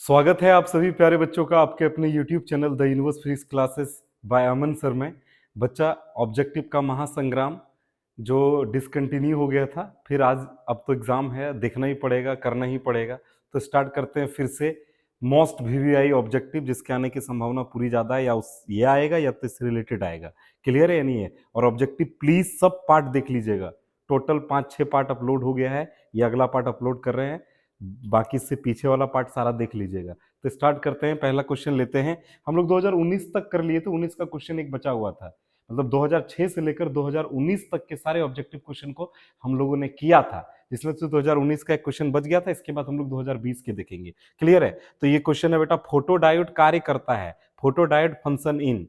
स्वागत है आप सभी प्यारे बच्चों का आपके अपने YouTube channel the universe frees classes by Aman sir में। बच्चा, ऑब्जेक्टिव का महासंग्राम जो डिसकंटिन्यू हो गया था, फिर आज अब तो एग्जाम है, देखना ही पड़ेगा, करना ही पड़ेगा। तो स्टार्ट करते हैं फिर से। मोस्ट वीवीआई ऑब्जेक्टिव जिसके आने की संभावना पूरी ज़्यादा है, या उस ये आएगा या तो इससे रिलेटेड आएगा। क्लियर है या नहीं है? और ऑब्जेक्टिव प्लीज सब पार्ट देख लीजिएगा। टोटल 5-6 पार्ट अपलोड हो गया है, ये अगला पार्ट अपलोड कर रहे हैं, बाकी से पीछे वाला पार्ट सारा देख लीजिएगा। तो स्टार्ट करते हैं, पहला क्वेश्चन लेते हैं। हम लोग 2019 तक कर लिए थे, 19 का क्वेश्चन एक बचा हुआ था। मतलब 2006 से लेकर 2019 तक के सारे ऑब्जेक्टिव क्वेश्चन को हम लोगों ने किया था, जिसमें से 2019 का एक क्वेश्चन बच गया था। इसके बाद हम लोग 2020 के देखेंगे। क्लियर है? तो ये क्वेश्चन है बेटा, फोटोडायोड कार्य करता है। फोटोडायोड फंक्शन इन,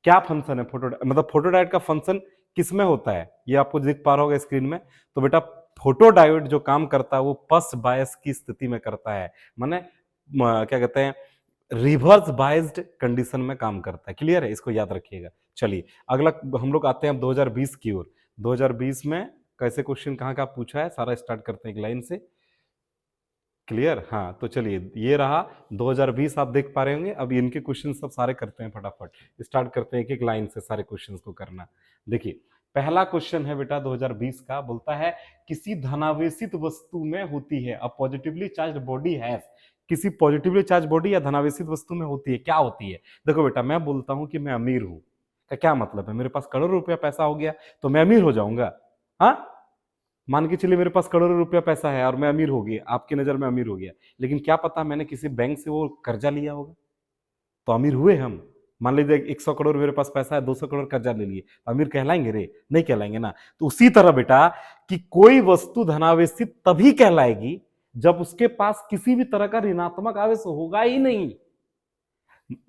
क्या फंक्शन है फोटो, मतलब फोटोडायोड का फंक्शन किसमें होता है, ये आपको दिख पा रहा होगा स्क्रीन में। तो बेटा, फोटोडायोड जो काम करता है वो पस बायस की स्थिति में करता है, माने क्या कहते हैं, रिवर्स बायस्ड कंडीशन में काम करता है। क्लियर है? इसको याद रखिएगा। चलिए अगला हम लोग आते हैं अब 2020 की ओर। 2020 में कैसे क्वेश्चन कहाँ का पूछा है, सारा स्टार्ट करते हैं एक लाइन से। क्लियर? हाँ, तो चलिए ये रहा 2020, आप देख पा रहे होंगे। अब इनके क्वेश्चन सब सारे करते हैं फटाफट। स्टार्ट करते हैं एक एक लाइन से सारे क्वेश्चंस को करना। देखिए पहला क्वेश्चन है बेटा 2020 का, बोलता है किसी धनावेशित वस्तु में होती है, a positively charge body has. किसी पॉजिटिवली चार्ज बॉडी या धनावेशित वस्तु में होती है, क्या होती है? देखो बेटा, मैं बोलता हूं कि मैं अमीर हूं, का क्या मतलब है? मेरे पास करोड़ों रुपया पैसा हो गया तो मैं अमीर हो जाऊंगा? हाँ, मान के चलिए मेरे पास करोड़ों रुपया पैसा है और मैं अमीर हो गया, आपकी नजर में अमीर हो गया, लेकिन क्या पता मैंने किसी बैंक से वो कर्जा लिया होगा, तो अमीर हुए हम। मान लीजिए 100 करोड़ मेरे पास पैसा है, 200 करोड़ कर्जा ले लिए, तो अमीर कहलाएंगे रे? नहीं कहलाएंगे ना। तो उसी तरह बेटा, कि कोई वस्तु धनावेशित तभी कहलाएगी जब उसके पास किसी भी तरह का ऋणात्मक आवेश होगा ही नहीं।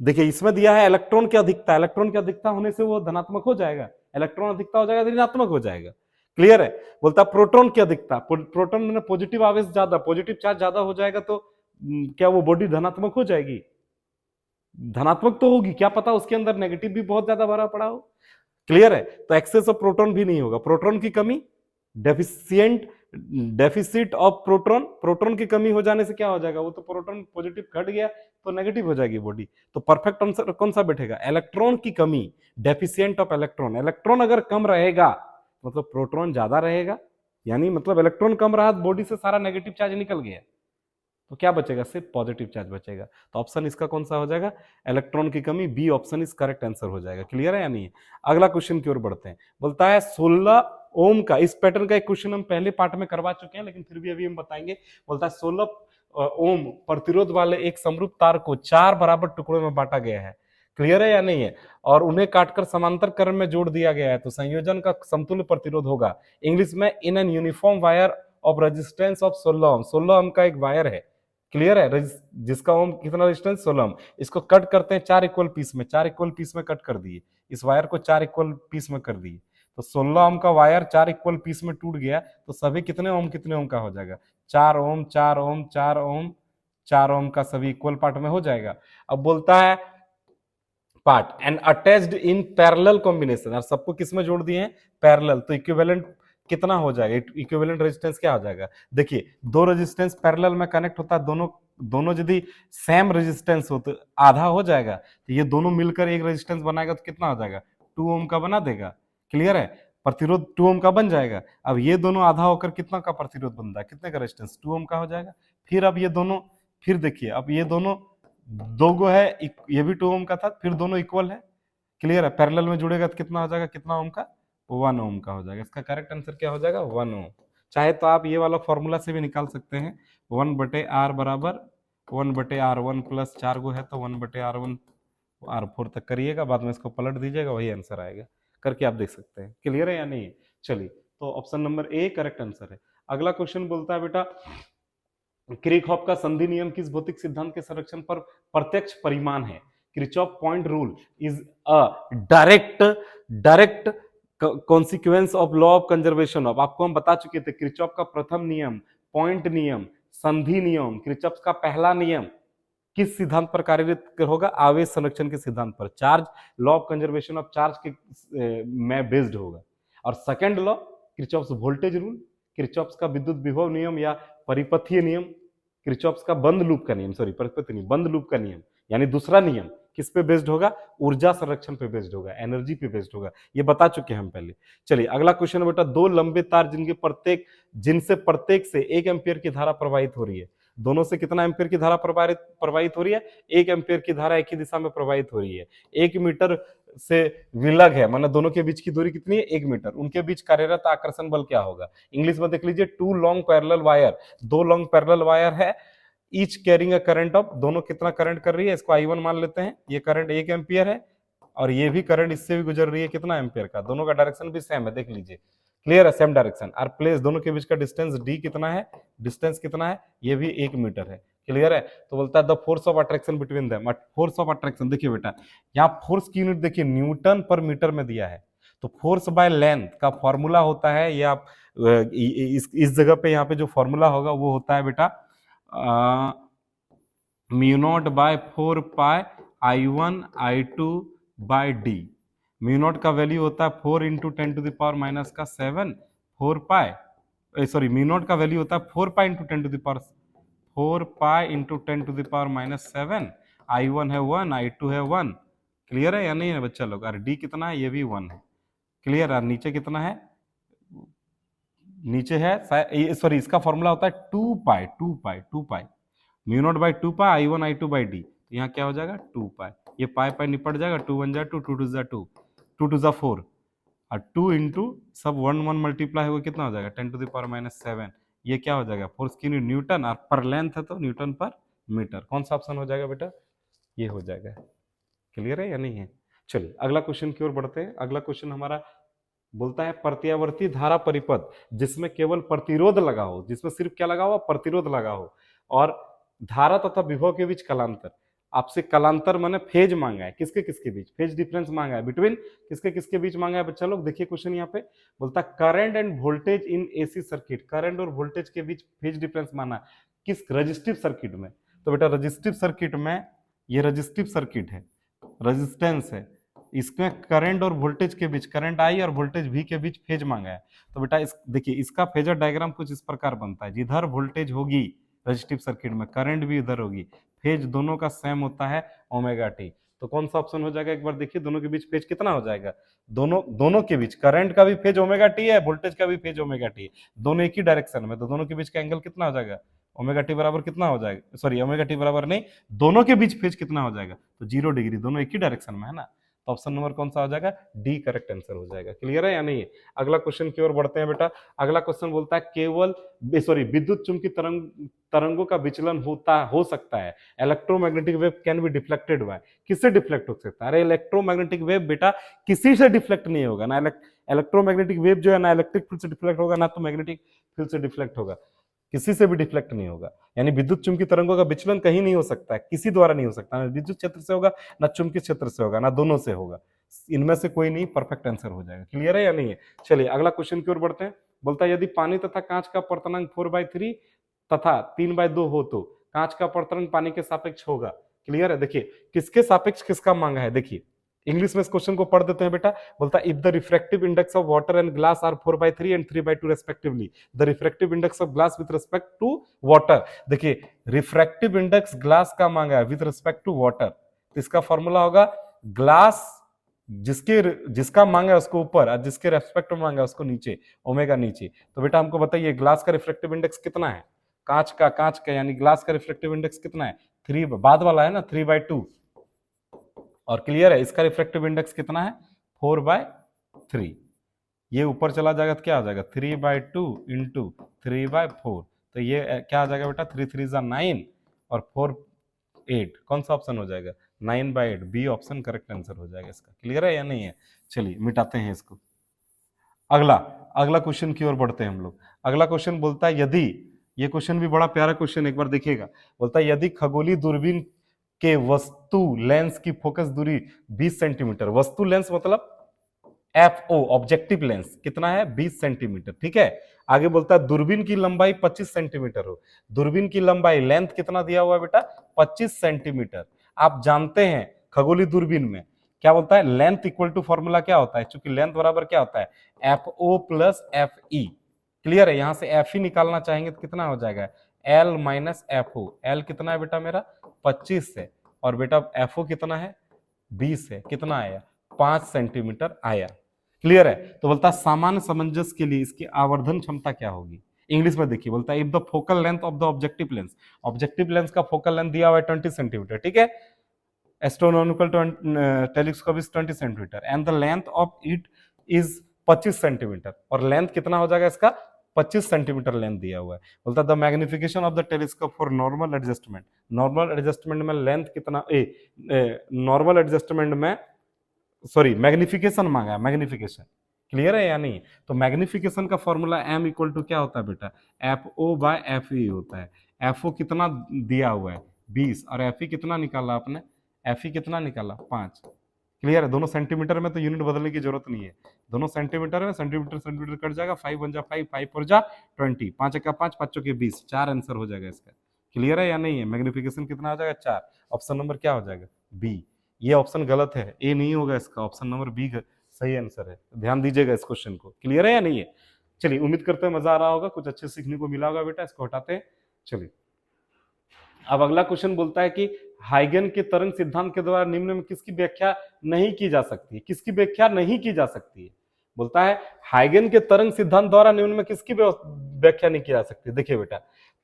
देखिए इसमें दिया है इलेक्ट्रॉन की अधिकता, इलेक्ट्रॉन की अधिकता होने से वो धनात्मक हो जाएगा, इलेक्ट्रॉन अधिकता हो जाएगा ऋणात्मक हो जाएगा। क्लियर है? बोलता प्रोटॉन की अधिकता, प्रोटॉन में पॉजिटिव आवेश ज्यादा, पॉजिटिव चार्ज ज्यादा हो जाएगा तो क्या वो बॉडी धनात्मक हो जाएगी? धनात्मक तो होगी, क्या पता उसके अंदर नेगेटिव भी बहुत ज्यादा भरा पड़ा हो। क्लियर है? तो एक्सेस ऑफ प्रोटॉन भी नहीं होगा, प्रोटॉन की कमी, deficient, deficit of proton, proton की कमी हो जाने से क्या हो जाएगा, वो तो प्रोटॉन पॉजिटिव घट गया तो नेगेटिव हो जाएगी बॉडी। तो परफेक्ट आंसर कौन सा बैठेगा? इलेक्ट्रॉन की कमी, डेफिशिएंट ऑफ इलेक्ट्रॉन। इलेक्ट्रॉन अगर कम रहेगा मतलब प्रोटॉन ज्यादा रहेगा, यानी मतलब इलेक्ट्रॉन कम रहा बॉडी से सारा नेगेटिव चार्ज निकल गया, तो क्या बचेगा? सिर्फ पॉजिटिव चार्ज बचेगा। तो ऑप्शन इसका कौन सा हो जाएगा? इलेक्ट्रॉन की कमी, बी ऑप्शन इस करेक्ट आंसर हो जाएगा। क्लियर है या नहीं? अगला क्वेश्चन की ओर बढ़ते हैं। बोलता है 16 ओम का, इस पैटर्न का एक क्वेश्चन हम पहले पार्ट में करवा चुके हैं, लेकिन फिर भी अभी हम बताएंगे। बोलता है 16 ओम प्रतिरोध वाले एक समरूप तार को 4 बराबर टुकड़ों में बांटा गया है। क्लियर है या नहीं है? और उन्हें काटकर समांतर क्रम में जोड़ दिया गया है, तो संयोजन का समतुल्य प्रतिरोध होगा। इंग्लिश में in an uniform wire of resistance of 16 ओम। 16 ओम का एक वायर है, क्लियर है, जिसका ओम कितना रेजिस्टेंस? 16 ओम। इसको कट करते हैं 4 इक्वल पीस में, 4 इक्वल पीस में कट कर दिए, इस वायर को 4 इक्वल पीस में कर दिए, तो 16 ओम का वायर 4 इक्वल पीस में टूट गया, तो सभी कितने ओम का हो जाएगा? 4 ओम, 4 ओम, 4 ओम, 4 ओम का सभी इक्वल पार्ट में हो जाएगा। अब बोलता है part and attached in parallel combination, और सबको किसमें जोड़ दिए हैं? पैरेलल। तो इक्विवेलेंट कितना हो जाएगा? इक्विवेलेंट रेजिस्टेंस क्या हो जाएगा? देखिए दो रेजिस्टेंस पैरेलल में कनेक्ट होता है, दोनों दोनों यदि सेम रेजिस्टेंस हो तो आधा हो जाएगा, तो ये दोनों मिलकर एक रेजिस्टेंस बनाएगा तो कितना हो जाएगा? 2 ओम का बना देगा। क्लियर है? प्रतिरोध 2 ओम का बन जाएगा। अब ये दोनों आधा होकर कितना का प्रतिरोध बनता है, कितने का रेजिस्टेंस? 2 ओम का हो जाएगा। फिर अब ये दोनों, फिर देखिए अब ये दोनों दो गो है, ये भी 2 ओम का था, फिर दोनों इक्वल है। क्लियर है? पैरेलल में जुड़ेगा तो कितना हो जाएगा? कितना ओम का? 1 ओम का हो जाएगा। इसका करेक्ट आंसर क्या हो जाएगा? 1 ओम। चाहे तो आप ये वाला फॉर्मूला से भी निकाल सकते हैं, 1/r बराबर 1/r1 प्लस 4 गो है तो 1/r1 r4 तक करिएगा, बाद में इसको पलट दीजिएगा, वही आंसर आएगा। करके आप देख सकते हैं। क्लियर है या नहीं? चलिए, तो option number A correct answer है। अगला क्वेश्चन बोलता है बेटा, किरचॉफ का संधि नियम किस भौतिक सिद्धांत के संरक्षण पर प्रत्यक्ष परिमाण है? Kirchhoff point rule is a direct direct consequence of law of conservation of. आपको हम बता चुके थे किरचॉफ का प्रथम नियम, पॉइंट नियम, संधि नियम, किरचॉफ का पहला नियम किस सिद्धांत पर कार्यरत होगा? आवेश संरक्षण के सिद्धांत पर, charge, law of conservation of charge के में बेस्ड होगा। और second law Kirchhoff's voltage rule, Kirchhoff's का विद्युत विभव नियम या परिपथीय नियम, किरचॉफ्स का बंद लूप का नियम, सॉरी परिपथ नहीं, बंद लूप का नियम, यानी दूसरा नियम किस पे बेस्ड होगा, ऊर्जा संरक्षण पे बेस्ड होगा, एनर्जी पे बेस्ड होगा, ये बता चुके हैं हम पहले। चलिए अगला क्वेश्चन है बेटा, दो लंबे तार जिनसे प्रत्येक से 1 एम्पीयर की धारा प्रवाहित हो रही है, दोनों से कितना एम्पीयर की धारा प्रवाहित हो रही है, 1 एम्पीयर की धारा एक ही दिशा में प्रवाहित हो रही है, 1 मीटर से विलग है, माना दोनों के बीच की दूरी कितनी है, 1 मीटर, उनके बीच कार्यरत आकर्षण बल क्या होगा, इंग्लिश में देख लीजिए, टू लॉन्ग पैरेलल वायर, दो लॉन्ग पैरेलल वायर है, each carrying a current of, दोनों कितना करंट कर रही है, इसको I1 मान लेते हैं, ये करंट 1 एम्पीयर है और ये भी करंट इससे भी गुजर रही है कितना एम्पीयर का, दोनों का डायरेक्शन भी सेम है, देख लीजिए क्लियर है, सेम डायरेक्शन, और प्लेस दोनों के बीच का डिस्टेंस d कितना है, डिस्टेंस कितना है, ये भी 1 मीटर है, क्लियर है। तो बोलता है the force of attraction between them, force of attraction देखिए बेटा, यहाँ फोर्स की यूनिट देखिए न्यूटन पर मीटर में दिया है, तो फोर्स बाय लेंथ का फॉर्मूला होता है, ये आप इस जगह पे यहाँ पे जो फॉर्मूला होगा वो होता है बेटा mu naught by 4 pi I1 I2 by D, mu naught का वैल्यू होता है 4 into 10 to the power minus का 7, 4 पाई, सॉरी म्यू नॉट का वैल्यू होता है 4 pi into 10 to the power 4 pi into 10 to the power minus 7, I1 है 1, I2 है 1, clear है या नहीं है बच्चा लोग, और डी कितना है, ये भी 1 है, क्लियर, और नीचे कितना है, नीचे है सॉरी इसका फॉर्मूला होता है 2 पाई mu naught by 2 pi I1 I2 by D, तो यहाँ क्या हो जाएगा 2 पाई, ये पाई पाई निपट जाएगा, 2 1 जा 2, 2 2 जा 2, 2 2 जा 4, और 2 इंटू सब 1 1 मल्टीप्लाई होगा कितना हो जाएगा 10 टू द पावर माइनस 7, ये क्या हो जाएगा फोर्स की न्यूटन, और पर लेंथ है तो न्यूटन पर मीटर, कौन सा ऑप्शन हो जाएगा बेटा, ये हो जाएगा, क्लियर है या नहीं है। चलिए अगला क्वेश्चन की ओर बढ़ते हैं, अगला क्वेश्चन हमारा बोलता है प्रत्यावर्ती धारा परिपथ जिसमें केवल प्रतिरोध लगा हो, जिसमें सिर्फ क्या लगा हो, प्रतिरोध लगा हो, और धारा तथा विभव के बीच कलांतर, आपसे कलांतर माने फेज मांगा है, किसके किसके बीच, फेज डिफरेंस मांगा है, बिटवीन किसके किसके बीच मांगा है बच्चा लोग, देखिए क्वेश्चन यहाँ पे बोलता है current end voltage in AC circuit, current और वोल्टेज के बीच फेज डिफरेंस माना किस रजिस्टिव सर्किट में, तो बेटा रजिस्टिव सर्किट में, ये रजिस्टिव सर्किट है, रेजिस्टेंस है, इसमें करंट और वोल्टेज के बीच, करंट आई और वोल्टेज वी के बीच फेज मांगा है, तो बेटा देखिए इसका फेजर डायग्राम कुछ इस प्रकार बनता है, जिधर वोल्टेज होगी रजिस्टिव सर्किट में, करंट भी इधर होगी, फेज दोनों का सेम होता है ओमेगा टी, तो कौन सा ऑप्शन हो जाएगा, एक बार देखिए दोनों के बीच फेज कितना हो जाएगा, दोनों के बीच करंट का भी फेज ओमेगा टी है, वोल्टेज का भी फेज ओमेगा टी है, दोनों एक ही डायरेक्शन में, तो दोनों के बीच का एंगल कितना हो जाएगा, ओमेगा टी बराबर कितना हो जाएगा, सॉरी ओमेगा टी बराबर नहीं, दोनों के बीच फेज कितना हो जाएगा, तो 0 डिग्री, दोनों एक ही डायरेक्शन में है ना, तो ऑप्शन नंबर कौन सा हो जाएगा, डी करेक्ट आंसर हो जाएगा, क्लियर है या नहीं है। अगला क्वेश्चन की ओर बढ़ते हैं बेटा, अगला क्वेश्चन बोलता है केवल सॉरी विद्युत चुंबकीय तरंगों का विचलन हो सकता है, electromagnetic wave can be deflected by, किससे डिफ्लेक्ट हो सकता है, अरे इलेक्ट्रोमैग्नेटिक वेव बेटा किसी से डिफ्लेक्ट नहीं होगा ना, इलेक्ट्रोमैग्नेटिक वेव जो है ना इलेक्ट्रिक फील्ड से डिफ्लेक्ट होगा ना तो मैग्नेटिक फील्ड से डिफ्लेक्ट होगा, किसी से भी डिफ्लेक्ट नहीं होगा, यानी विद्युत चुंबकीय तरंगों का विचलन कहीं नहीं हो सकता है, किसी द्वारा नहीं हो सकता, ना विद्युत क्षेत्र से होगा ना चुंबकीय क्षेत्र से होगा ना दोनों से होगा, इनमें से कोई नहीं, परफेक्ट आंसर हो जाएगा, क्लियर है या नहीं है। चलिए अगला क्वेश्चन की ओर बढ़ते हैं, बोलता है यदि पानी तथा कांच का पर्तनांक 4/3 तथा 3/2 हो तो कांच का पर्तनांक पानी के सापेक्ष होगा, क्लियर है, देखिए किसके सापेक्ष किसका मांगा है, देखिए इंग्लिश में इस क्वेश्चन को पढ़ देते हैं बेटा, बोलता है if the refractive index of water and glass are 4/3 and 3/2 respectively, the refractive index of glass with respect to water, देखिए रिफ्रैक्टिव इंडेक्स ग्लास का मांगा है विद रिस्पेक्ट टू वाटर, तो इसका फॉर्मूला होगा ग्लास जिसका मांगा है उसको ऊपर और जिसके रेस्पेक्ट में मांगा है उसको नीचे, ओमेगा नीचे, तो बेटा हमको बताइए ग्लास का रिफ्रैक्टिव इंडेक्स कितना है, कांच का यानी ग्लास का रिफ्रैक्टिव इंडेक्स कितना है, 3 बाद वाला है ना 3/2, और क्लियर है इसका रिफ्रैक्टिव इंडेक्स कितना है 4/3, ये ऊपर चला जाएगा तो क्या आ जाएगा 3/2 इंटू 3/4, तो ये क्या आ जाएगा बेटा 3 3 जा 9 और 4 8, कौन सा ऑप्शन हो जाएगा 9/8, बी ऑप्शन करेक्ट आंसर हो जाएगा इसका, क्लियर है या नहीं है। चलिए मिटाते हैं इसको, अगला क्वेश्चन की ओर बढ़ते हैं हम लोग, अगला क्वेश्चन बोलता है यदि, ये क्वेश्चन भी बड़ा प्यारा क्वेश्चन एक बार देखिएगा, बोलता है यदि खगोलीय दूरबीन के वस्तु लेंस की फोकस दूरी 20 सेंटीमीटर, वस्तु लेंस मतलब FO ऑब्जेक्टिव लेंस कितना है 20 सेंटीमीटर, ठीक है, आगे बोलता है दूरबीन की लंबाई 25 सेंटीमीटर हो, दूरबीन की लंबाई लेंथ कितना दिया हुआ है बेटा 25 सेंटीमीटर, आप जानते हैं खगोलीय दूरबीन में क्या बोलता है लेंथ इक्वल टू फॉर्मूला क्या होता है, क्योंकि लेंथ बराबर क्या होता है FO प्लस FE, क्लियर है, यहां से FE निकालना चाहेंगे तो कितना हो जाएगा L माइनस FO। L कितना है बेटा मेरा 25 है, और बेटा FO कितना है 20 है, कितना आया 5 सेंटीमीटर आया। क्लियर है। तो बोलता है सामान्य सामंजस्य के लिए इसकी आवर्धन क्षमता क्या होगी। इंग्लिश में देखिए, बोलता है if the focal length of the objective lens का फोकल लेंथ दिया हुआ है 20 सेंटीमीटर, ठीक है, astronomical telescope is 20 centimetre and the length of it is 25 centimetre, और लेंथ कितना हो जाएगा इसका 25 सेंटीमीटर लेंथ दिया हुआ है। बोलता है the magnification of the telescope for normal adjustment में लेंथ कितना, नॉर्मल एडजस्टमेंट में, सॉरी मैग्निफिकेशन मांगा है, मैग्निफिकेशन क्लियर है या नहीं। तो मैग्निफिकेशन का फॉर्मूला m इक्वल टू क्या होता है बेटा, FO बाय FE होता है। FO कितना दिया हुआ है 20, और FE कितना निकाला आपने, FE कितना निकाला 5। क्लियर है। दोनों सेंटीमीटर में तो यूनिट बदलने की जरूरत नहीं है, दोनों सेंटीमीटर में सेंटीमीटर सेंटीमीटर कट जाएगा, 5 बन जा 5, 5 4 जा 20, 5 का 5, 5 के 20, 4 आंसर हो जाएगा इसका। क्लियर है या नहीं है। मैग्निफिकेशन कितना हो जाएगा 4। ऑप्शन नंबर क्या हो जाएगा बी। ये ऑप्शन गलत है, ए नहीं होगा इसका, ऑप्शन नंबर बी सही आंसर है। ध्यान दीजिएगा इस क्वेश्चन को। क्लियर है या नहीं है। चलिए, उम्मीद करते हैं मजा आ रहा होगा, कुछ अच्छे सीखने को मिला होगा बेटा। इसको हटाते हैं। चलिए, अब अगला क्वेश्चन बोलता है कि हाइगन के तरंग सिद्धांत के द्वारा निम्न में किसकी व्याख्या नहीं की जा सकती है, किसकी व्याख्या नहीं की जा सकती है। बोलता है हाइगन के तरंग सिद्धांत द्वारा निम्न में किसकी व्याख्या नहीं की जा सकती। देखिए बेटा,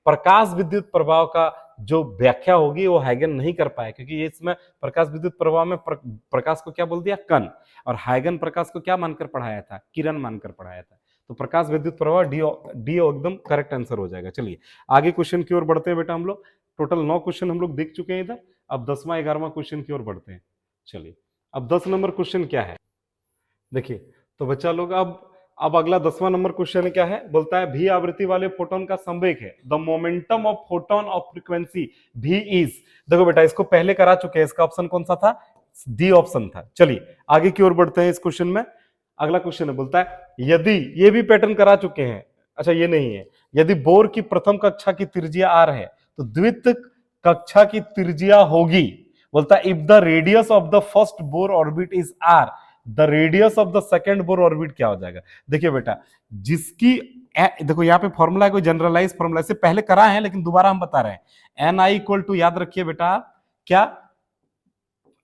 प्रकाश विद्युत प्रभाव का जो व्याख्या होगी वो हाइगन नहीं कर पाए, क्योंकि ये इसमें प्रकाश विद्युत प्रभाव में प्रकाश को क्या बोल दिया कण, और हाइगन प्रकाश को क्या मानकर पढ़ाया था, किरण मानकर पढ़ाया था। तो प्रकाश विद्युत प्रभाव डी एकदम करेक्ट आंसर हो जाएगा। चलिए आगे क्वेश्चन की ओर बढ़ते हैं बेटा। हम लोग टोटल 9 क्वेश्चन हम लोग देख चुके हैं इधर। अब 10वां 11वां क्वेश्चन की ओर बढ़ते हैं। चलिए, अब 10 नंबर क्वेश्चन क्या है देखिए। तो बच्चा लोग अब अगला 10वां नंबर क्वेश्चन क्या है, बोलता है भी आवृत्ति वाले फोटोन का संवेग है, the momentum of photon of frequency भी इज। देखो बेटा, इसको पहले करा चुके हैं, इसका ऑप्शन कौन सा था, डी ऑप्शन था। चलिए आगे की ओर बढ़ते हैं इस क्वेश्चन में। अगला क्वेश्चन है, बोलता है यदि, ये भी पैटर्न करा चुके हैं, अच्छा ये नहीं है, यदि बोर की प्रथम कक्षा की त्रिज्या आर है तो द्वितीय कक्षा की त्रिज्या होगी। बोलता है if the radius of the first Bohr orbit is R, the radius of the second Bohr orbit क्या हो जाएगा। देखिए बेटा, जिसकी देखो यहाँ पे फॉर्मूला है, कोई जनरलाइज फॉर्मूला, इससे पहले करा है लेकिन दोबारा हम बता रहे हैं। एन आई इक्वल टू, याद रखिए बेटा क्या,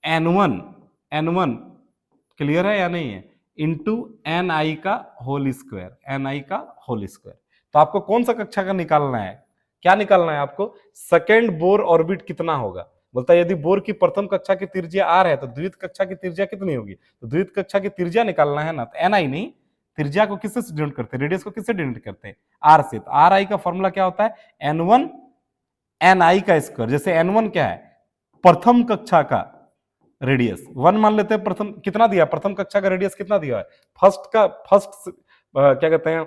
N1 क्लियर है या नहीं है, इंटू एन आई का होल स्क्वायर, एन आई का होल स्क्वायर। तो आपको कौन सा कक्षा का निकालना है, क्या निकालना है आपको, सेकेंड बोर ऑर्बिट कितना होगा। बोलता है यदि बोर की प्रथम कक्षा की त्रिज्या आर है तो द्वितीय कक्षा की त्रिज्या कितनी होगी, तो द्वितीय कक्षा की त्रिज्या निकालना है ना। तो एन आई नहीं, त्रिज्या को किससे डिनोट करते हैं, रेडियस को किससे डिनोट करते हैं, आर से। तो आर आई का फॉर्मूला क्या होता है, N1 एन आई का स्क्वायर। जैसे N1 क्या है, प्रथम कक्षा का रेडियस 1 मान लेते हैं। प्रथम कितना दिया, प्रथम कक्षा का रेडियस कितना दिया है, क्या कहते हैं,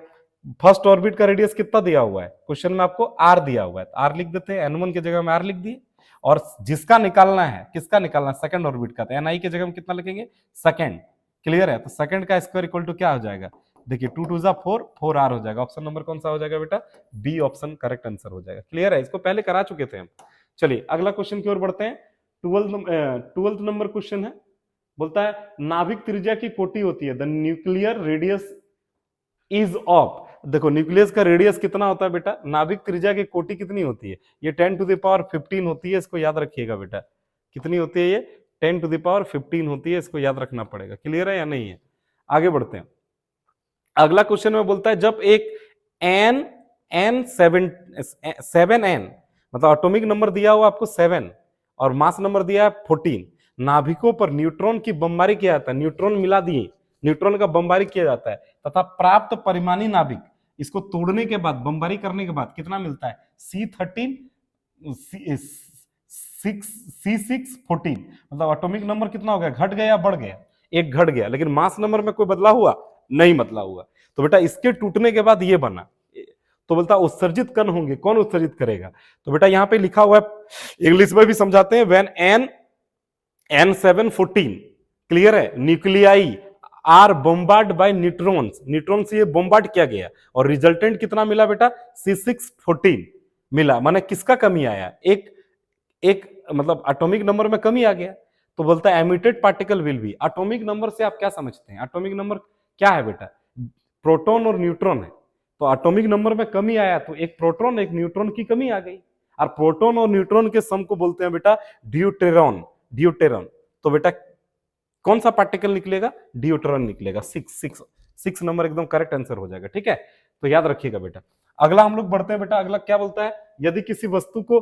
फर्स्ट ऑर्बिट का रेडियस कितना दिया हुआ है, क्वेश्चन में आपको आर दिया हुआ है, आर लिख देते हैं, N1 की जगह में आर लिख दिए। और जिसका निकालना है, किसका निकालना है, सेकंड ऑर्बिट का, तो एनआई की जगह में कितना लिखेंगे, सेकंड। क्लियर है। तो सेकंड का स्क्वायर इक्वल टू क्या हो जाएगा, देखिए 2 2 4 4 आर हो जाएगा। ऑप्शन नंबर कौन सा हो जाएगा बेटा, बी ऑप्शन करेक्ट आंसर हो जाएगा। क्लियर है, इसको पहले करा चुके थे हम। चलिए अगला क्वेश्चन की ओर बढ़ते हैं। 12th नंबर क्वेश्चन है, बोलता है नाभिक त्रिज्या की कोटि होती है, the nuclear radius is of. देखो न्यूक्लियस का रेडियस कितना होता है बेटा, नाभिक त्रिज्या की कोटि कितनी होती है, ये 10 टू द पावर 15 होती है, इसको याद रखिएगा बेटा। कितनी होती है ये, 10 टू द पावर 15 होती है, इसको याद रखना पड़ेगा। क्लियर है या नहीं है। आगे बढ़ते हैं। अगला क्वेश्चन में बोलता है जब एक सेवन एन मतलब एटॉमिक नंबर दिया हुआ आपको 7 और मास नंबर दिया है 14, नाभिकों पर न्यूट्रॉन की बमबारी किया जाता है, न्यूट्रॉन मिला दिए, न्यूट्रॉन का बमबारी किया जाता है, तथा प्राप्त परिमाणी नाभिक इसको तोड़ने के बाद, बमबारी करने के बाद कितना मिलता है, C13 C614। मतलब एटॉमिक नंबर कितना हो गया, घट गया या बढ़ गया, एक घट गया, लेकिन मास नंबर में कोई बदलाव हुआ नहीं, बदलाव हुआ। तो बेटा इसके टूटने के बाद ये बना, तो बोलता उत्सर्जित कण होंगे, कौन उत्सर्जित करेगा। तो बेटा यहां पे लिखा हुआ है, इंग्लिश में भी समझाते हैं, व्हेन N714 क्लियर है, nuclei are bombard by neutrons, neutron से ये बोम्बार्ड किया गया और रिजल्टेंट कितना मिला बेटा, C614 मिला। माने किसका कमी आया, एक मतलब एटॉमिक नंबर में कमी आ गया। तो बोलता है emitted particle will be, atomic number से आप क्या समझते हैं, एटॉमिक नंबर क्या है बेटा, प्रोटॉन और न्यूट्रॉन है। तो एटॉमिक नंबर में कमी आया तो एक प्रोटॉन एक न्यूट्रॉन की कमी आ गई, और प्रोटॉन और न्यूट्रॉन के सम को बोलते हैं बेटा ड्यूटेरॉन। ड्यूटेरॉन। तो बेटा कौन सा पार्टिकल निकलेगा? ड्यूटेरॉन निकलेगा। 6 नंबर एकदम करेक्ट आंसर हो जाएगा। ठीक है, तो याद रखिएगा बेटा। अगला हम लोग बढ़ते हैं बेटा। अगला क्या बोलता है? यदि किसी वस्तु को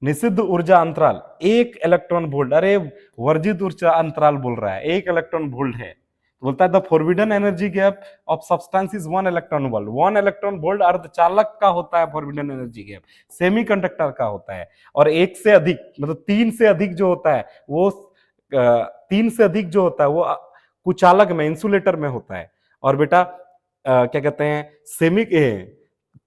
निषिद्ध ऊर्जा अंतराल 1 इलेक्ट्रॉन वोल्ट, अरे वर्जित ऊर्जा अंतराल बोल रहा है, 1 इलेक्ट्रॉन वोल्ट है, तो बोलता है the forbidden energy gap of substance is 1 electron volt. 1 electron volt अर्धचालक का होता है फॉरबिडन एनर्जी गैप, सेमीकंडक्टर का होता है। और 1 से अधिक मतलब 3 से अधिक जो होता है वो 3 से अधिक जो होता है वो कुचालक में, इंसुलेटर में होता है। और बेटा क्या कहते हैं, सेमी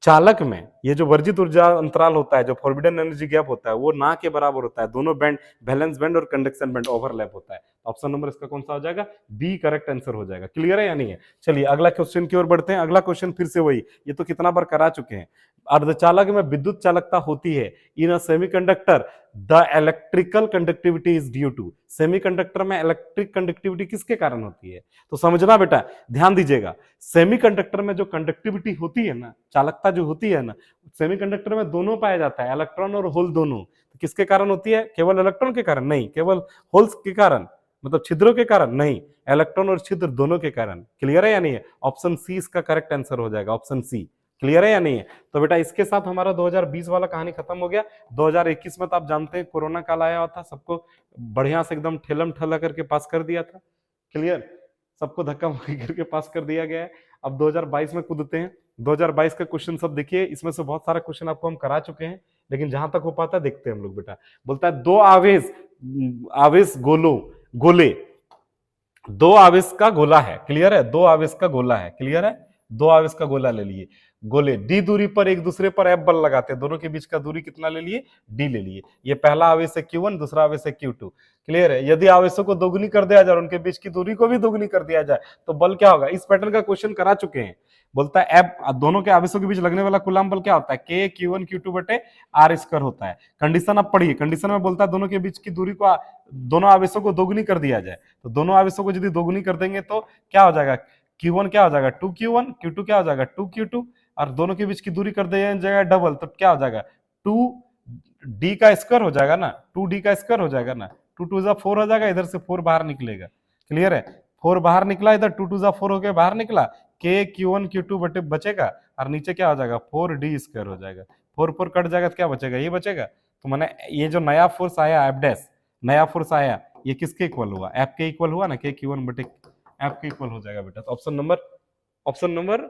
चालक में ये जो वर्जित ऊर्जा अंतराल होता है, जो फॉरबिडन एनर्जी गैप होता है, वो ना के बराबर होता है। दोनों बैंड, वैलेंस बैंड और कंडक्शन बैंड ओवरलैप होता है। ऑप्शन नंबर इसका कौन सा हो जाएगा? बी करेक्ट आंसर हो जाएगा। क्लियर है या नहीं है? चलिए अगला क्वेश्चन की ओर बढ़ते हैं। अगला क्वेश्चन फिर से वही, ये तो कितना बार करा चुके हैं। अर्धचालक में विद्युत चालकता होती है in a semiconductor, the electrical conductivity is due to. Semiconductor में इलेक्ट्रिक कंडक्टिविटी किसके कारण होती है? तो समझना बेटा, ध्यान दीजिएगा। सेमीकंडक्टर में जो कंडक्टिविटी होती है ना, चालकता जो होती है ना, सेमीकंडक्टर में दोनों पाया जाता है, इलेक्ट्रॉन और होल दोनों। तो किसके कारण होती है? केवल इलेक्ट्रॉन के कारण नहीं, केवल होल्स के कारण, मतलब छिद्रों के कारण नहीं, इलेक्ट्रॉन और छिद्र दोनों के कारण। क्लियर है या नहीं है? ऑप्शन सी इसका करेक्ट आंसर हो जाएगा, ऑप्शन सी। क्लियर है या नहीं है? तो बेटा इसके साथ हमारा 2020 वाला कहानी खत्म हो गया। 2021 में तो आप जानते हैं कोरोना काल आया हुआ था, सबको बढ़िया से एकदम ठेलम ठेला करके पास कर दिया था। क्लियर, सबको धक्का मुक्की करके पास कर दिया गया है। अब 2022 में कूदते हैं। 2022 का क्वेश्चन सब देखिए, इसमें से बहुत सारा क्वेश्चन आपको हम करा चुके हैं, लेकिन जहां तक हो पाता है देखते हैं हम लोग बेटा। बोलता है दो आवेश आवेश गोले, दो आवेश का गोला है। क्लियर है? दो आवेश का गोला है। क्लियर है? दो आवेश का गोला ले लिए, गोले डी दूरी पर एक दूसरे पर एफ बल लगाते हैं, दोनों के बीच का दूरी कितना ले लिए? डी ले लिए। ये पहला आवेश है Q1, दूसरा आवेश है Q2। क्लियर है? यदि आवेशों को दोगुनी कर दिया जाए, उनके बीच की दूरी को भी दोगुनी कर दिया जाए, तो बल क्या होगा? इस पैटर्न का क्वेश्चन करा चुके हैं। बोलता है एफ, दोनों के आवेशों के बीच लगने वाला कूलम्ब बल क्या होता है? K Q1 Q2 बटे R स्क्वायर होता है। कंडीशन अब पढ़िए, कंडीशन में बोलता है दोनों के बीच की दूरी को, दोनों आवेशों को दोगुनी कर दिया जाए। तो दोनों आवेशों को यदि दोगुनी कर देंगे तो क्या हो जाएगा? Q1 क्या हो जाएगा? 2Q1, Q2 क्या हो जाएगा? 2Q2, और दोनों के बीच की दूरी कर दिया जाएगा डबल, तो क्या हो जाएगा? 2D का स्क्वायर हो जाएगा ना, 2D का स्क्वायर हो जाएगा ना, 2 2 जा 4 हो जाएगा, इधर से 4 बाहर निकलेगा। क्लियर है? 4 बाहर निकला, इधर 2 2 जा 4 होके बाहर निकला, K Q1 Q2 बटे बचेगा, और नीचे क्या हो जाएगा? 4D स्क्वायर हो जाएगा। 4 4 कट जाएगा तो क्या बचेगा? ये बचेगा। तो मैंने ये जो नया फोर्स आया एफ डैश, नया फोर्स आया, ये किसके इक्वल हुआ? एफ के इक्वल हुआ ना, K Q1 बटे एफ के इक्वल हो जाएगा बेटा। तो ऑप्शन नंबर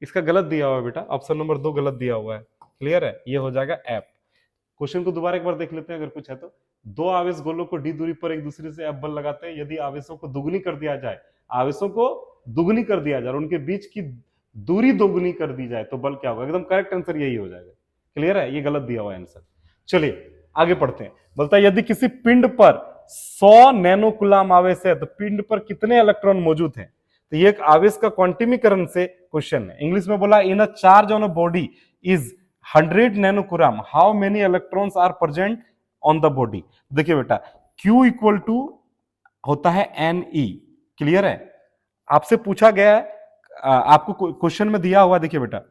इसका गलत दिया हुआ है बेटा, ऑप्शन नंबर 2 गलत दिया हुआ है। क्लियर है? ये हो जाएगा एफ। क्वेश्चन को दोबारा एक बार देख लेते हैं अगर कुछ है तो। दो आवेश गोलों को डी दूरी पर एक दूसरे से एफ बल लगाते हैं, यदि आवेशों को दुगुनी कर दिया जाए, आवेशों को दुगुनी कर दिया जाए, उनके बीच की दूरी दोगुनी कर दी जाए, तो बल क्या होगा? एकदम करेक्ट आंसर यही हो जाएगा। क्लियर है? ये गलत दिया हुआ है आंसर। चलिए आगे पढ़ते हैं। बोलता है यदि किसी पिंड पर 100 नैनो कूलम आवेश है, तो पिंड पर कितने इलेक्ट्रॉन मौजूद हैं? तो ये एक आवेश का क्वांटिमीकरण से क्वेश्चन है। इंग्लिश में बोला in a charge on a body is 100 nano coulomb, how many electrons are present on the body? देखिए बेटा, Q इक्वल टू होता है Ne। क्लियर है? आपसे पूछा गया है, आपको क्वेश्चन में दिया हुआ, देखिए बेटा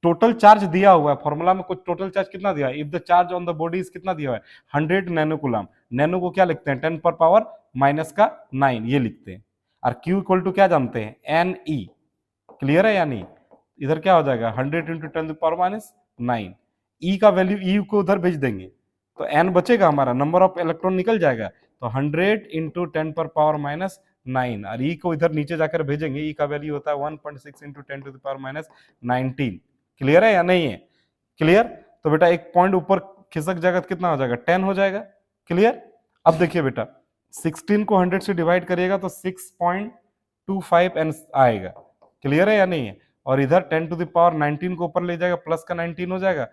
टोटल चार्ज दिया हुआ है, फॉर्मूला में कुछ टोटल चार्ज कितना दिया है? If the charge on the body is कितना दिया हुआ है? 100 नैनो कूलम। नैनो को क्या लिखते हैं? 10 पर पावर माइनस का 9 ये लिखते हैं। और Q इक्वल टू क्या जानते हैं? Ne। क्लियर है या नहीं? इधर क्या हो जाएगा? 100 इंटू 10 पावर माइनस 9। E का वैल्यू E को उधर भेज देंगे तो N बचेगा, हमारा नंबर ऑफ इलेक्ट्रॉन निकल जाएगा। तो 100 इंटू 10 पर पावर माइनस 9, और E को इधर नीचे जाकर भेजेंगे, E का वैल्यू होता है 1.6 into 10 to the power minus 19। Clear है या नहीं है? क्लियर? तो बेटा एक पॉइंट ऊपर खिसक जाएगा तो कितना हो जाएगा? 10 हो जाएगा। क्लियर? अब देखिए बेटा 16 को 100 से डिवाइड करिएगा तो 6.25 N आएगा। क्लियर है या नहीं है? और इधर 10 टू द पावर 19 को ऊपर ले जाएगा, प्लस का 19 हो जाएगा,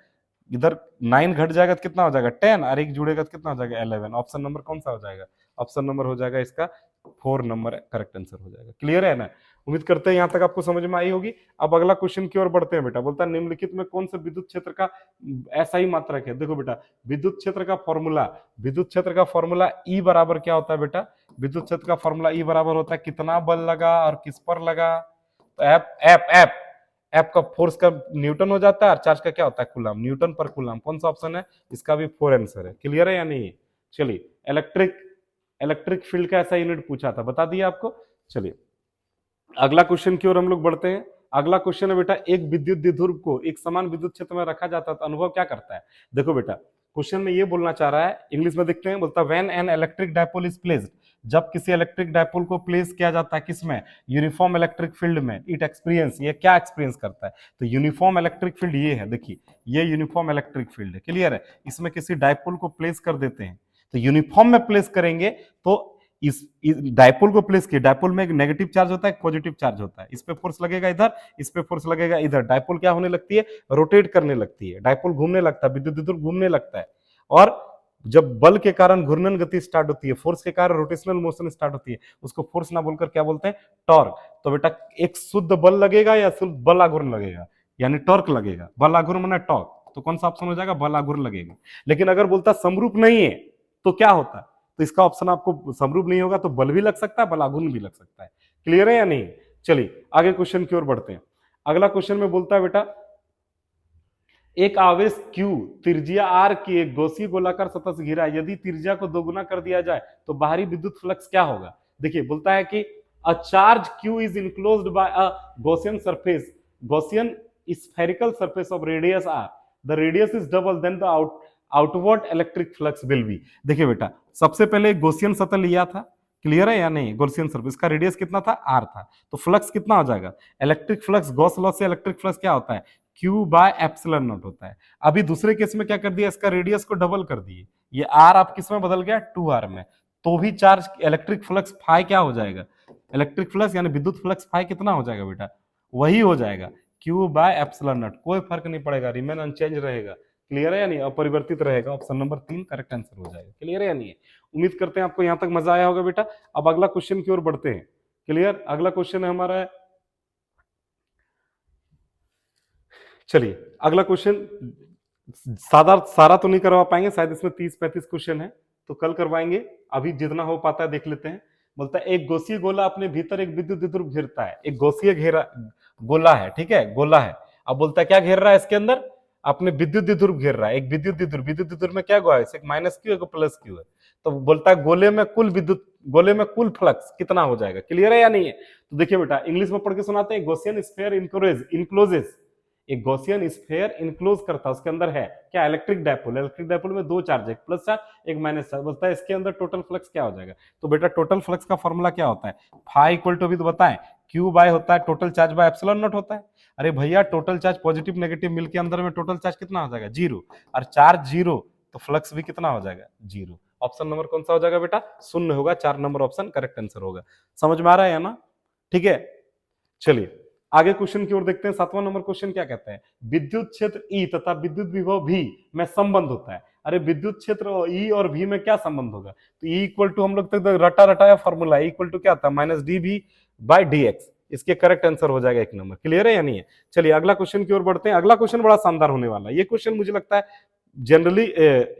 इधर 9 घट जाएगा तो कितना हो जाएगा? 10, और एक जुड़ेगा तो कितना हो जाएगा? 11। ऑप्शन नंबर कौन सा हो जाएगा? ऑप्शन नंबर हो जाएगा इसका 4 नंबर करेक्ट आंसर हो जाएगा। क्लियर है ना? उम्मीद करते हैं यहां तक आपको समझ में आई होगी। अब अगला क्वेश्चन की ओर बढ़ते हैं बेटा। बोलता है निम्नलिखित में कौन सा विद्युत क्षेत्र का ऐसा ही मात्रक है? देखो बेटा विद्युत क्षेत्र का फॉर्मूला E बराबर क्या होता है बेटा? विद्युत क्षेत्र का फॉर्मूला E बराबर होता है कितना बल लगा और किस पर लगा। तो एफ का फोर्स का न्यूटन हो जाता है और चार्ज का क्या होता है कूलम, न्यूटन पर कूलम। कौन सा ऑप्शन है, इसका भी 4 आंसर है। क्लियर है या नहीं? चलिए इलेक्ट्रिक फील्ड का ऐसा यूनिट पूछा था, बता दिया आपको। चलिए अगला क्वेश्चन की ओर हम लोग बढ़ते हैं। अगला क्वेश्चन है बेटा, एक विद्युत द्विध्रुव को एक समान विद्युत क्षेत्र में रखा जाता है तो अनुभव क्या करता है। देखो बेटा क्वेश्चन में ये बोलना चाह रहा है, इंग्लिश में देखते हैं, बोलता है when an electric dipole is placed, जब किसी इलेक्ट्रिक डायपोल को प्लेस किया जाता है किसमें, यूनिफॉर्म इलेक्ट्रिक फील्ड में, इट एक्सपीरियंस, ये क्या एक्सपीरियंस करता है, तो यूनिफॉर्म इलेक्ट्रिक फील्ड ये है, देखिए ये यूनिफॉर्म इलेक्ट्रिक फील्ड है। क्लियर है? इसमें किसी डायपोल को प्लेस कर देते हैं तो यूनिफॉर्म में प्लेस करेंगे तो इस डायपोल को प्लेस किया, डायपोल में एक नेगेटिव चार्ज होता है, एक पॉजिटिव चार्ज होता है, इस पे फोर्स लगेगा इधर, इस पे फोर्स लगेगा इधर, डायपोल क्या होने लगती है, रोटेट करने लगती है, डायपोल घूमने लगता है, विद्युत द्विध्रुव घूमने लगता है। और जब बल के कारण घूर्णन गति स्टार्ट होती है, फोर्स के कारण रोटेशनल मोशन स्टार्ट होती है, उसको फोर्स ना बोलकर क्या बोलते हैं, टॉर्क। तो बेटा एक शुद्ध बल लगेगा या शुद्ध बल आघूर्ण लगेगा, यानी टॉर्क लगेगा, बल आघूर्ण माने टॉर्क, तो कौन सा ऑप्शन हो जाएगा, बल आघूर्ण लगेगा। लेकिन अगर बोलता समरूप नहीं है तो क्या होता है, तो इसका ऑप्शन आपको समरूप नहीं होगा तो बल भी लग सकता है, बल आघूर्ण भी लग सकता है। क्लियर है या नहीं? चलिए आगे क्वेश्चन की ओर बढ़ते हैं। अगला क्वेश्चन में बोलता है बेटा, एक आवेश Q त्रिज्या R की एक गौसीय गोलाकार सतह से घिरा है, यदि त्रिज्या को दोगुना कर दिया जाए तो बाहरी विद्युत फ्लक्स क्या होगा। देखिए बोलता है कि a charge Q is enclosed by a Gaussian surface, Gaussian spherical surface of radius R, the radius is double then the outward electric flux will be. देखिए बेटा सबसे पहले गॉसियन सतह लिया था, क्लियर है या नहीं, गॉसियन सरफेस का रेडियस कितना था, R था, तो फ्लक्स कितना हो जाएगा, इलेक्ट्रिक फ्लक्स, गॉस लॉ से इलेक्ट्रिक फ्लक्स क्या होता है, Q बाय एप्सिलॉन नॉट होता है। अभी दूसरे केस में क्या कर दिया, इसका रेडियस को डबल कर दिए, ये R आप किस में बदल गया, 2R में, तो भी चार्ज इलेक्ट्रिक फ्लक्स फाई क्या हो जाएगा, इलेक्ट्रिक फ्लक्स यानी विद्युत फ्लक्स फाई कितना हो जाएगा बेटा, वही हो जाएगा Q बाय एप्सिलॉन नॉट, कोई फर्क नहीं पड़ेगा, रिमेन अनचेंज रहेगा। क्लियर है या नहीं, अपरिवर्तित रहेगा। ऑप्शन नंबर 3 करेक्ट आंसर हो जाएगा। क्लियर है या नहीं? उम्मीद करते हैं आपको यहां तक मजा आया होगा बेटा। अब अगला क्वेश्चन की ओर बढ़ते हैं। क्लियर, अगला क्वेश्चन है हमारा, चलिए अगला क्वेश्चन सारा तो नहीं करवा पाएंगे, शायद इसमें 30-35 क्वेश्चन है, तो कल करवाएंगे, अभी जितना हो पाता है देख लेते हैं। बोलता है एक गौसीय गोला अपने भीतर एक विद्युत द्विध्रुव घेरता है, एक गौसीय घेरा गोला है, ठीक है, गोला है। अब बोलता है क्या घेर रहा है इसके अंदर, अपने विद्युत द्विध्रुव घेर रहा है, एक विद्युत द्विध्रुव में क्या हुआ है, एक माइनस क्यू एक प्लस क्यू है, तो बोलता है गोले में कुल फ्लक्स कितना हो जाएगा। क्लियर है या नहीं है? तो देखिए बेटा इंग्लिश में पढ़ के सुनाते हैं, गॉसियन स्फीयर इनक्लोजेस, एक गॉसियन स्फीयर इनक्लोज करता है, उसके अंदर है क्या, इलेक्ट्रिक डायपोल, इलेक्ट्रिक डायपोल में दो चार्ज, एक प्लस चार्ज एक माइनस चार्ज, बोलता है इसके अंदर टोटल फ्लक्स क्या हो जाएगा। तो बेटा टोटल फ्लक्स का फॉर्मूला क्या होता है, फाई इक्वल टू, भी तो बताएं, क्यू बाय होता है total charge by epsilon not होता है। अरे भैया टोटल चार्ज पॉजिटिव नेगेटिव मिलके अंदर में टोटल चार्ज कितना हो जाएगा, 0, और चार्ज 0 तो फ्लक्स भी कितना हो जाएगा, 0। ऑप्शन नंबर कौन सा हो जाएगा बेटा, शून्य होगा, 4 नंबर ऑप्शन करेक्ट आंसर होगा। समझ में आ रहा है ना? ठीक है, चलिए आगे क्वेश्चन की ओर देखते हैं। 7वां नंबर क्वेश्चन क्या कहता है, विद्युत क्षेत्र E तथा विद्युत विभव V में संबंध होता है। अरे विद्युत क्षेत्र E और V में क्या संबंध होगा, तो E इक्वल टू, हम लोग तक रटा रटाया फॉर्मूला, E इक्वल टू क्या आता है, माइनस DV बाय DX, इसके करेक्ट आंसर हो जाएगा 1 नंबर। क्लियर है या नहीं है? चलिए अगला क्वेश्चन की ओर बढ़ते हैं। अगला क्वेश्चन बड़ा शानदार होने वाला है, ये क्वेश्चन मुझे लगता है जनरली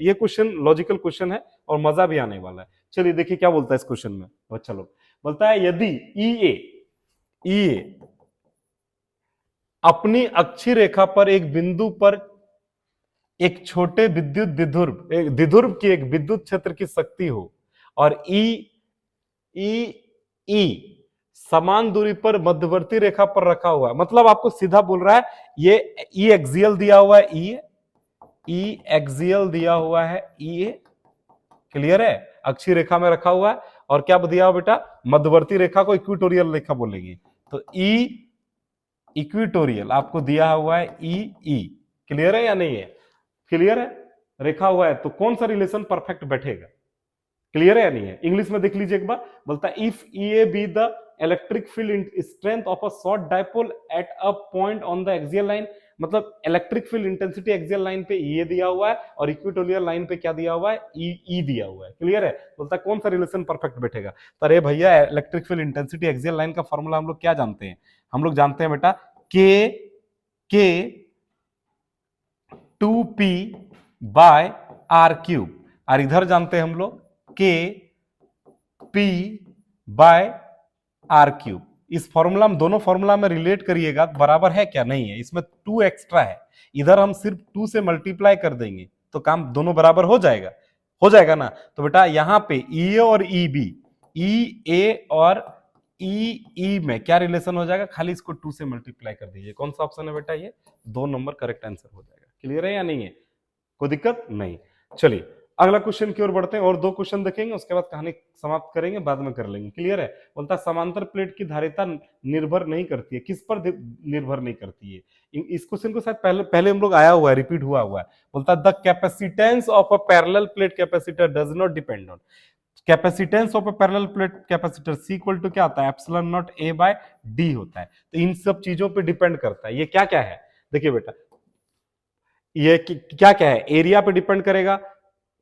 ये क्वेश्चन लॉजिकल क्वेश्चन है और मजा भी आने वाला है। चलिए देखिए क्या बोलता है इस क्वेश्चन में, बच्चा लोग, बोलता है यदि EA अपनी अक्षीय रेखा पर एक बिंदु पर एक छोटे विद्युत द्विध्रुव की एक विद्युत क्षेत्र की शक्ति हो और ई समान दूरी पर मध्यवर्ती रेखा पर रखा हुआ है, मतलब आपको सीधा बोल रहा है, ये ई एक्सियल दिया हुआ है, ई एक्सियल दिया हुआ है, ई, क्लियर है, अक्षीय रेखा में रखा हुआ है, और क्या दिया हुआ बेटा, मध्यवर्ती रेखा को इक्वेटोरियल रेखा बोलेंगे, तो ई इक्वेटोरियल आपको दिया हुआ है, ई। क्लियर है या नहीं है? क्लियर है, रेखा हुआ है, तो कौन सा रिलेशन परफेक्ट बैठेगा। क्लियर है या नहीं है? इंग्लिश में देख लीजिए एक बार, बोलता है if E be the electric field strength of a short dipole at a point on the axial line, मतलब electric field intensity axial line पे ये दिया हुआ है और इक्वेटोरियल लाइन पे क्या दिया हुआ है, ई दिया हुआ है। क्लियर है? बोलता है कौन सा रिलेशन परफेक्ट बैठेगा। तो अरे भैया electric field intensity axial line का फॉर्मूला हम लोग क्या जानते हैं, हम लोग जानते हैं बेटा के 2p बाय आर क्यूब, और इधर जानते हैं हम लोग के p बाय आर क्यूब, इस फॉर्मूला में, दोनों फॉर्मूला में रिलेट करिएगा बराबर है क्या, नहीं है, इसमें 2 एक्स्ट्रा है, इधर हम सिर्फ 2 से मल्टीप्लाई कर देंगे तो काम दोनों बराबर हो जाएगा ना। तो बेटा यहां पे ई ए और ई बी, ई ए और ई में क्या रिलेशन हो जाएगा, खाली इसको 2 से मल्टीप्लाई कर दीजिए। कौन सा ऑप्शन है बेटा, ये 2 नंबर करेक्ट आंसर हो जाएगा। क्लियर है या नहीं है, कोई दिक्कत नहीं। चलिए अगला क्वेश्चन की ओर बढ़ते हैं, और 2 क्वेश्चन देखेंगे, उसके बाद कहानी समाप्त करेंगे, बाद में कर लेंगे। क्लियर है। बोलता समांतर प्लेट की धारिता निर्भर नहीं करती है, किस पर निर्भर नहीं करती है। इस क्वेश्चन को शायद पहले हम लोग आया हुआ है, रिपीट हुआ है। बोलता the capacitance of a parallel plate capacitor does not depend on, capacitance of a parallel plate capacitor C equal to क्या होता है, epsilon naught A by D होता है। तो इन सब चीजों पे डिपेंड करता है। ये क्या क्या है, देखिए बेटा, ये क्या क्या है, एरिया पे डिपेंड करेगा,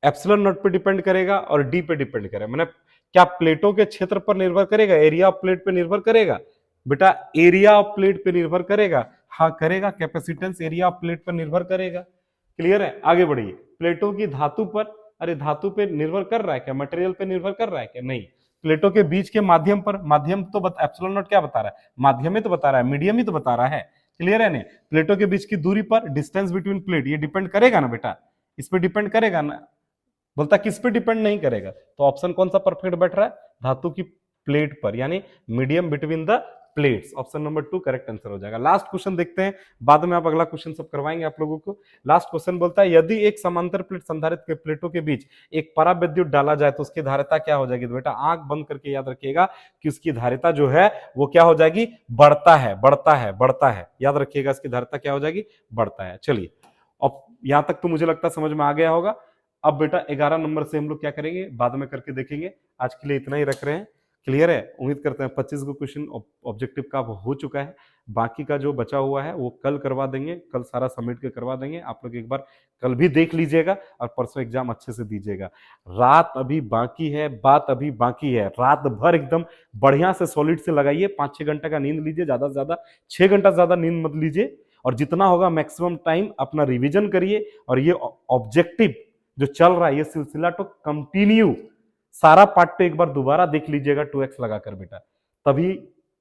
एप्सिलॉन नॉट पे डिपेंड करेगा, और डी पे डिपेंड करेगा। मैंने क्या प्लेटों के क्षेत्र पर निर्भर करेगा, एरिया ऑफ प्लेट पे निर्भर करेगा बेटा, एरिया ऑफ प्लेट पे निर्भर करेगा, हाँ करेगा। कैपेसिटेंस एरिया ऑफ प्लेट पर निर्भर करेगा। क्लियर है, आगे बढ़िए। प्लेटों की धातु पर, अरे धातु पे निर्भर कर रहा है क्या, मटेरियल पे निर्भर कर रहा है क्या, नहीं। प्लेटों के बीच के माध्यम पर, माध्यम तो एप्सिलॉन नॉट क्या बता रहा है, माध्यम ही तो बता रहा है, मीडियम ही तो बता रहा है। क्लियर है नहीं। प्लेटों के बीच की दूरी पर, डिस्टेंस बिटवीन प्लेट, ये डिपेंड करेगा ना बेटा, इस पे डिपेंड करेगा ना। बोलता किस पे डिपेंड नहीं करेगा, तो ऑप्शन कौन सा परफेक्ट बैठ रहा है, धातु की प्लेट पर, यानी medium between the plates. Option number 2 correct answer हो जाएगा। लास्ट क्वेश्चन देखते हैं, बाद में आप अगला क्वेश्चन सब करवाएंगे आप लोगों को। लास्ट क्वेश्चन बोलता है यदि एक समांतर प्लेट संधारित्र के प्लेटों के बीच एक पराविद्युत डाला जाए तो उसकी धारिता क्या हो जाएगी। तो बेटा आंख बंद करके याद रखिएगा कि उसकी धारिता जो है वो क्या हो जाएगी, बढ़ता है, बढ़ता है, बढ़ता है। याद रखिएगा इसकी धारिता क्या हो जाएगी, बढ़ता है। चलिए अब यहां तक तो मुझे लगता है समझ में आ गया होगा। अब बेटा 11 नंबर से हम लोग क्या करेंगे, बाद में करके देखेंगे। आज के लिए इतना ही रख रहे हैं। क्लियर है, उम्मीद करते हैं 25 को क्वेश्चन ऑब्जेक्टिव का हो चुका है। बाकी का जो बचा हुआ है वो कल करवा देंगे, कल सारा सबमिट के करवा देंगे। आप लोग एक बार कल भी देख लीजिएगा और परसों एग्जाम अच्छे से दीजिएगा। रात अभी बाकी है, बात अभी बाकी है। रात भर एकदम बढ़िया से सॉलिड से लगाइए, 5-6 घंटे का नींद लीजिए, ज्यादा से ज्यादा 6 घंटा ज्यादा नींद मत लीजिए, और जितना होगा मैक्सिमम टाइम अपना रिविजन करिए। और ये ऑब्जेक्टिव जो चल रहा है ये सिलसिला तो कंटिन्यू, सारा पार्ट पे एक बार दोबारा देख लीजिएगा 2x लगाकर बेटा, तभी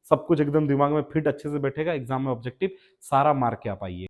सब कुछ एकदम दिमाग में फिट अच्छे से बैठेगा। एग्जाम में ऑब्जेक्टिव सारा मार के आप आइए।